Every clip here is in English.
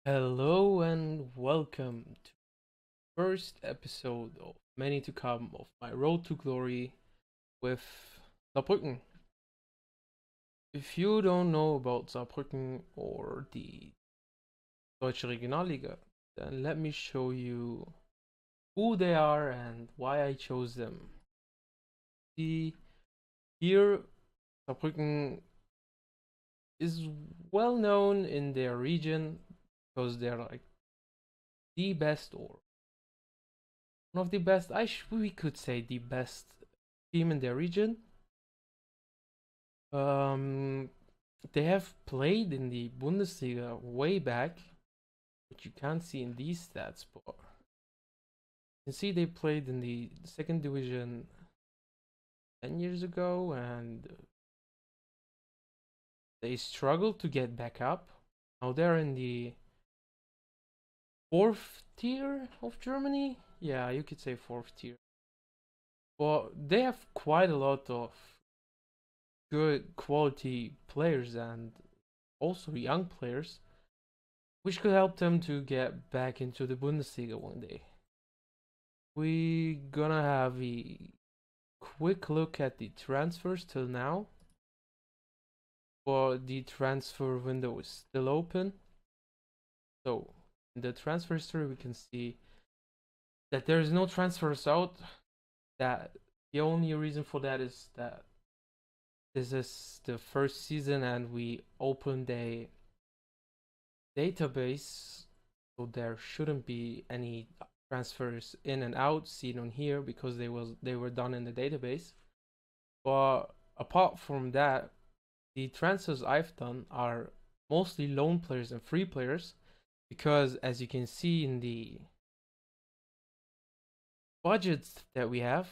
Hello and welcome to the first episode of many to come of my Road to Glory with Saarbrücken. If you don't know about Saarbrücken or the Deutsche Regionalliga, then let me show you who they are and why I chose them. See, here Saarbrücken is well known in their region because they're like the best or one of the best, we could say the best team in their region. Um, they have played in the Bundesliga way back, which you can't see in these stats, but you can see they played in the second division 10 years ago and they struggled to get back up. Now they're in the fourth tier of Germany. Yeah, you could say fourth tier. But they have quite a lot of good quality players and also young players, which could help them to get back into the Bundesliga one day. We gonna have a quick look at the transfers till now. But the transfer window is still open. So in the transfer history we can see that there is no transfers out. That the only reason for that is that this is the first season and we opened a database, so there shouldn't be any transfers in and out seen on here because they were done in the database. But apart from that, the transfers I've done are mostly loan players and free players because as you can see in the budgets that we have,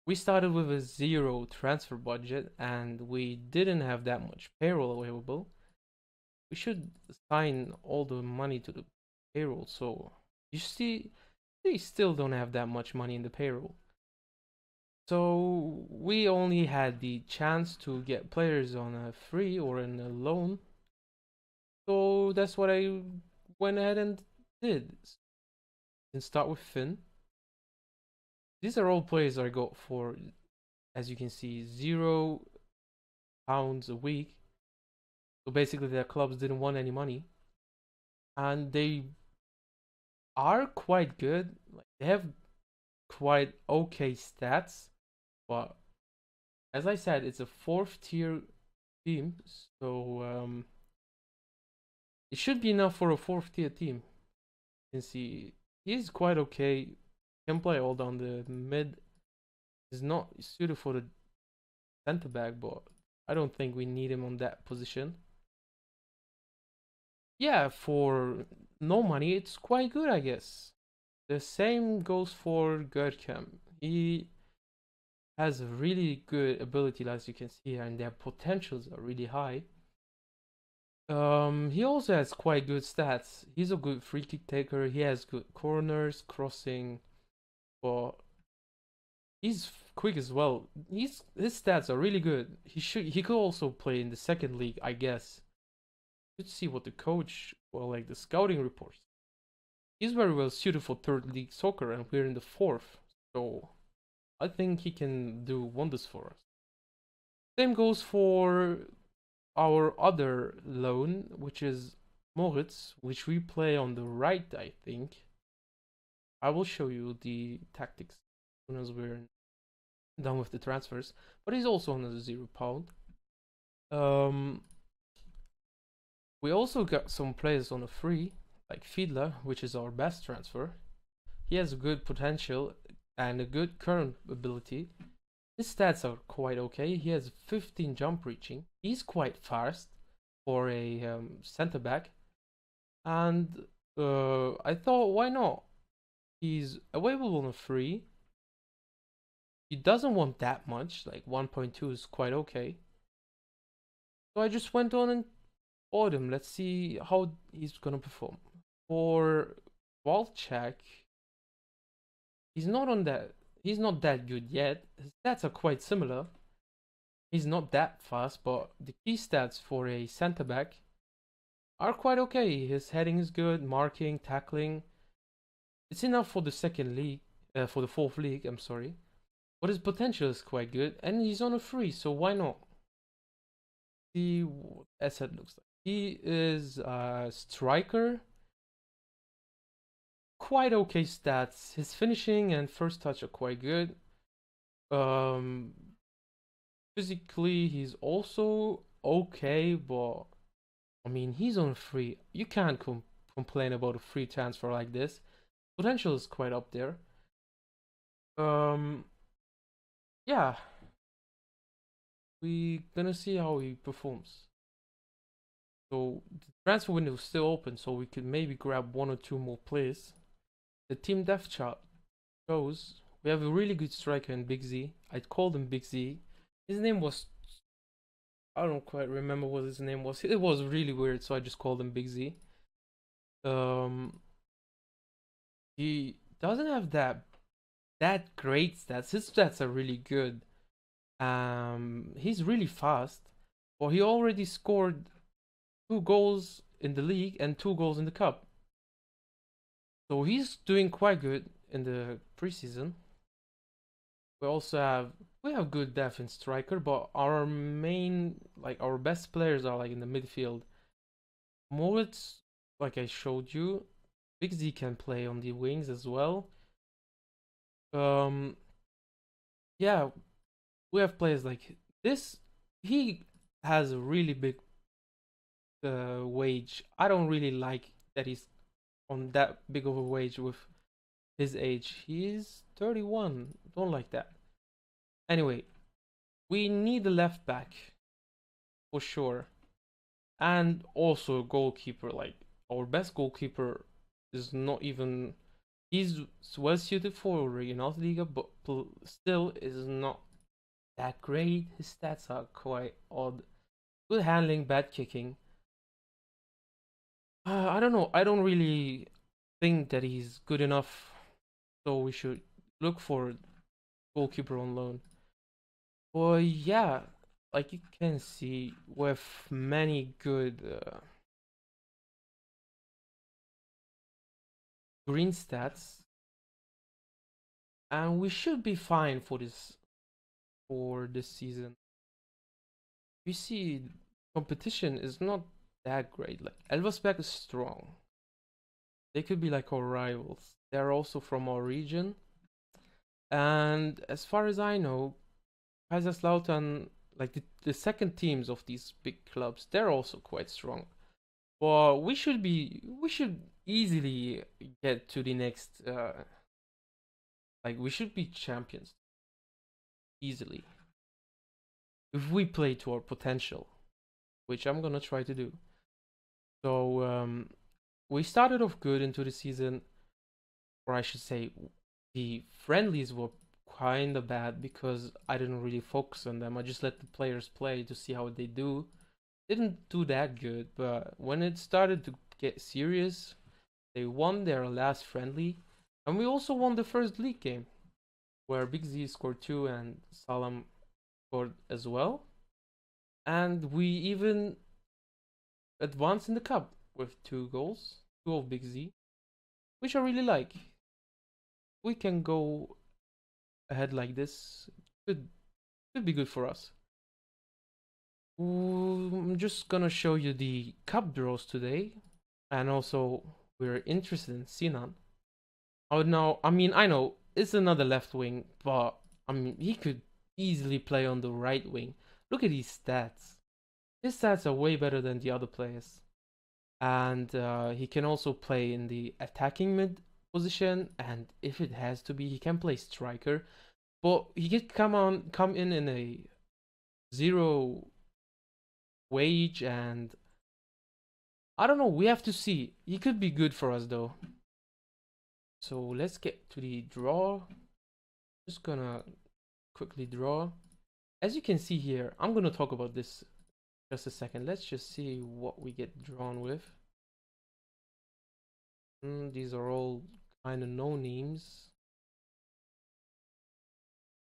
we started with a zero transfer budget and we didn't have that much payroll available. We should assign all the money to the payroll, so you see they still don't have that much money in the payroll. So we only had the chance to get players on a free or in a loan. So that's what I went ahead and did. And start with Finn. These are all players I got for, as you can see, £0 a week. So basically their clubs didn't want any money. And they are quite good. Like, they have quite okay stats. But as I said, it's a fourth tier team. So it should be enough for a fourth tier team. You can see he's quite okay. Can play all down the mid. Is not suited for the center back, but I don't think we need him on that position. Yeah, for no money, it's quite good, I guess. The same goes for Görkem. He has a really good ability, as you can see here, and their potentials are really high. He also has quite good stats. He's a good free kick taker. He has good corners, crossing, but he's quick as well. His stats are really good. He could also play in the second league, I guess. Let's see what the coach, well, like the scouting reports. He's very well suited for third league soccer, and we're in the fourth, so I think he can do wonders for us. Same goes for our other loan, which is Moritz, which we play on the right, I think. I will show you the tactics as soon as we're done with the transfers. But he's also on a £0. Um, we also got some players on a free, like Fiedler, which is our best transfer. He has a good potential and a good current ability. His stats are quite okay. He has 15 jump reaching. He's quite fast for a center back. And I thought, why not? He's available on a free. He doesn't want that much, like 1.2 is quite okay. So I just went on and bought him. Let's see how he's gonna perform. For Walchak, he's not on that. He's not that good yet. His stats are quite similar. He's not that fast, but the key stats for a center back are quite okay. His heading is good, marking, tackling. It's enough for the second league, for the fourth league, I'm sorry. But his potential is quite good, and he's on a free, so why not? See what asset looks like. He is a striker, quite okay stats. His finishing and first touch are quite good. Um, physically, he's also okay, but I mean, he's on free. You can't complain about a free transfer like this. Potential is quite up there. Um, yeah, we gonna see how he performs. So the transfer window is still open, so we could maybe grab one or two more players. The team depth chart shows we have a really good striker in Big Z. I'd call him Big Z. His name was, I don't quite remember what his name was. It was really weird, so I just called him Big Z. Um, he doesn't have that great stats. His stats are really good. He's really fast. Well, he already scored 2 goals in the league and 2 goals in the cup. So he's doing quite good in the preseason. We also have good depth in striker, but our main our best players are like in the midfield. Moritz, like I showed you, Big Z can play on the wings as well. Um, yeah, we have players like this. He has a really big wage. I don't really like that he's on that big of a wage with his age. He's 31. Don't like that. Anyway, we need a left back for sure, and also a goalkeeper. Like our best goalkeeper is not even. He's well suited for Regionalliga, but still is not that great. His stats are quite odd. Good handling, bad kicking. I don't know. I don't really think that he's good enough, so we should look for goalkeeper on loan. Well, yeah, like you can see, with many good green stats, and we should be fine for this season. You see, competition is not that great. Like Elversberg is strong. They could be like our rivals. They're also from our region. And as far as I know, Kaiserslautern, like the second teams of these big clubs, they're also quite strong. But we should easily get to the next like we should be champions easily if we play to our potential, which I'm gonna try to do. So we started off good into the season, or I should say, the friendlies were kinda bad because I didn't really focus on them. I just let the players play to see how they do. Didn't do that good, but when it started to get serious, they won their last friendly, and we also won the first league game, where Big Z scored two and Salam scored as well. And we even advanced in the cup with 2 goals, two of Big Z, which I really like. We can go ahead like this. Could could be good for us. I'm just gonna show you the cup draws today, and also we're interested in Sinan. Oh no, I mean I know it's another left wing, but I mean he could easily play on the right wing. Look at his stats. His stats are way better than the other players, and he can also play in the attacking mid position. And if it has to be, he can play striker. But he could come in a zero wage, and I don't know. We have to see. He could be good for us though. So let's get to the draw. Just gonna quickly draw. As you can see here, I'm gonna talk about this just a second. Let's just see what we get drawn with. These are all kind of no names.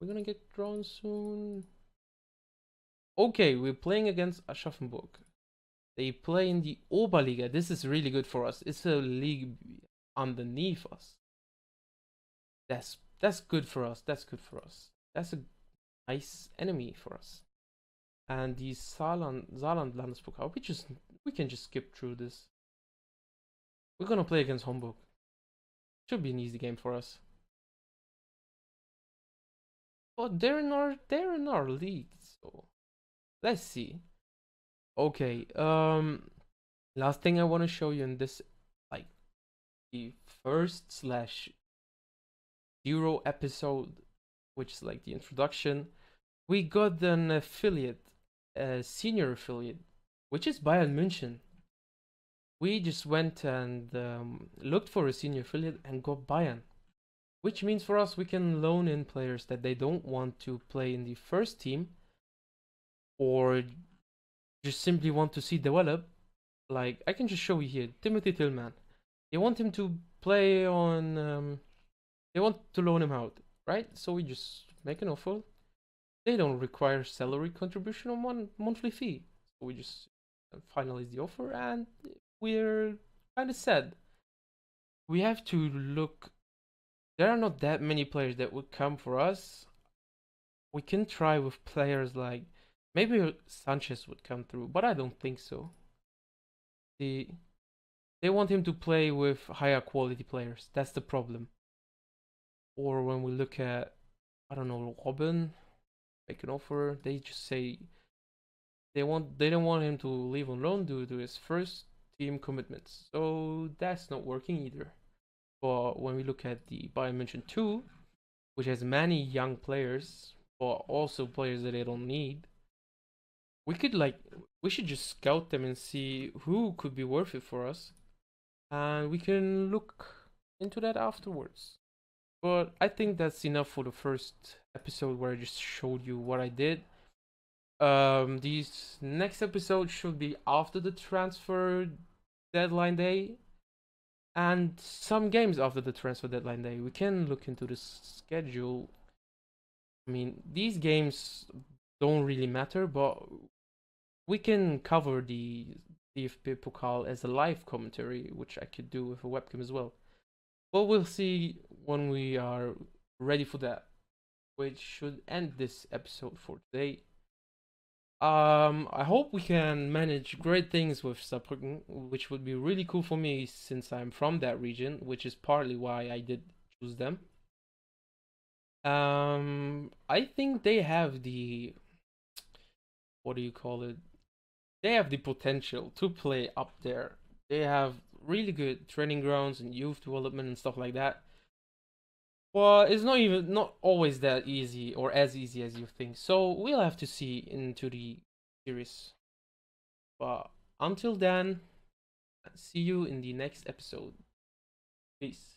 We're gonna get drawn soon. Okay, we're playing against Aschaffenburg. They play in the Oberliga. This is really good for us. It's a league underneath us. That's good for us. That's good for us. That's a nice enemy for us. And the Saarland Landespokal, we can just skip through this. We're gonna play against Homburg. Should be an easy game for us. But they're in our league, so let's see. Okay, last thing I want to show you in this, like, the first slash zero episode, which is like the introduction. We got an affiliate, a senior affiliate, which is Bayern München. We just went and looked for a senior affiliate and got Bayern, which means for us we can loan in players that they don't want to play in the first team or just simply want to see develop. Like, I can just show you here, Timothy Tillman. They want him to play on. They want to loan him out, right? So we just make an offer. They don't require salary contribution on one monthly fee. So we just finalize the offer, and we're kind of sad. We have to look. There are not that many players that would come for us. We can try with players like maybe Sanchez would come through, but I don't think so. The They want him to play with higher quality players. That's the problem. Or when we look at, I don't know, Robin, make an offer. They just say they don't want him to leave on loan due to his first team commitments. So that's not working either. But when we look at the Bayern München 2, which has many young players, but also players that they don't need, we should just scout them and see who could be worth it for us, and we can look into that afterwards. But I think that's enough for the first episode where I just showed you what I did. These next episode should be after the transfer deadline day and some games after the transfer deadline day. We can look into the schedule. I mean, these games don't really matter, but we can cover the DFB Pokal as a live commentary, which I could do with a webcam as well. But we'll see when we are ready for that, which should end this episode for today. I hope we can manage great things with Saarbrücken, which would be really cool for me since I'm from that region, which is partly why I did choose them. I think they have the, what do you call it? They have the potential to play up there. They have really good training grounds and youth development and stuff like that. Well, it's not always that easy or as easy as you think. So we'll have to see into the series. But until then, see you in the next episode. Peace.